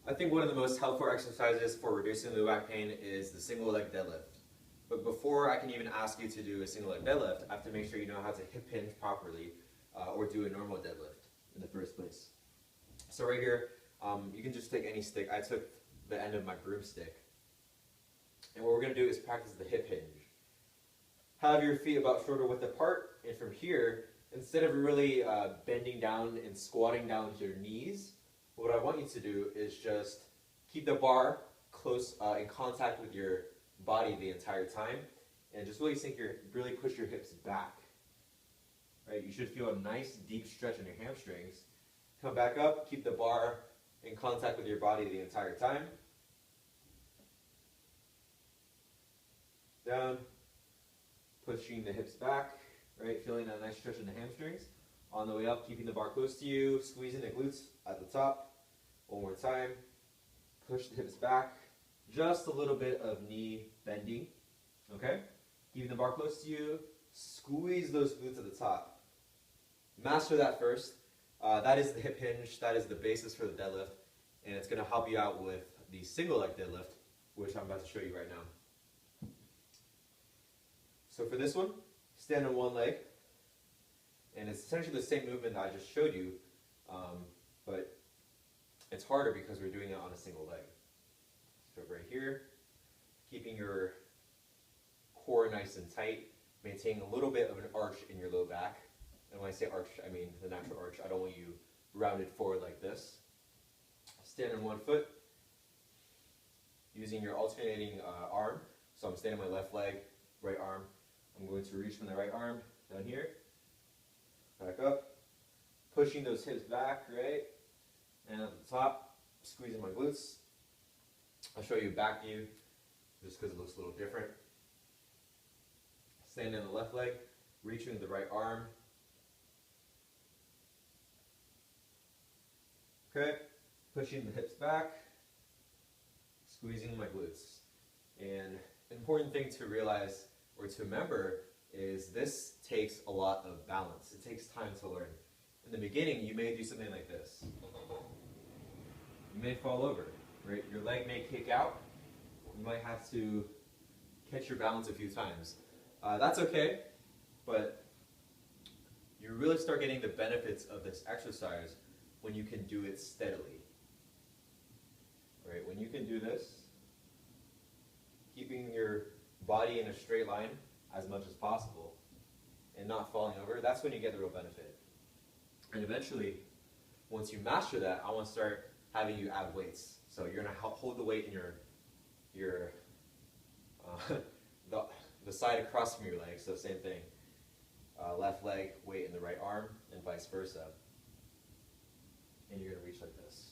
I think one of the most helpful exercises for reducing low back pain is the single leg deadlift. But before I can even ask you to do a single leg deadlift, I have to make sure you know how to hip hinge properly or do a normal deadlift in the first place. So right here, you can just take any stick. I took the end of my broomstick. And what we're going to do is practice the hip hinge. Have your feet about shoulder width apart, and from here, instead of really bending down and squatting down to your knees, what I want you to do is just keep the bar close in contact with your body the entire time, and just really push your hips back. Right? You should feel a nice deep stretch in your hamstrings. Come back up, keep the bar in contact with your body the entire time. Down, pushing the hips back, right? Feeling that nice stretch in the hamstrings. On the way up, keeping the bar close to you, squeezing the glutes at the top. One more time. Push the hips back. Just a little bit of knee bending. Okay? Keeping the bar close to you. Squeeze those glutes at the top. Master that first. That is the hip hinge. That is the basis for the deadlift. And it's going to help you out with the single leg deadlift, which I'm about to show you right now. So for this one, stand on one leg. And it's essentially the same movement that I just showed you, but it's harder because we're doing it on a single leg. So right here, keeping your core nice and tight, maintaining a little bit of an arch in your low back. And when I say arch, I mean the natural arch. I don't want you rounded forward like this. Stand on one foot, using your alternating arm. So I'm standing on my left leg, right arm. I'm going to reach from the right arm down here, back up, pushing those hips back, right? And at the top, squeezing my glutes. I'll show you a back view just because it looks a little different. Standing on the left leg, reaching with the right arm. Okay, pushing the hips back, squeezing my glutes. And an important thing to realize or to remember is this takes a lot of balance. It takes time to learn. In the beginning, you may do something like this. You may fall over, right? Your leg may kick out. You might have to catch your balance a few times. That's okay, but you really start getting the benefits of this exercise when you can do it steadily. Right? When you can do this, keeping your body in a straight line as much as possible and not falling over, that's when you get the real benefit. And eventually, once you master that, I want to start having you add weights. So you're going to hold the weight in your the side across from your leg, so same thing. Left leg, weight in the right arm, and vice versa. And you're going to reach like this.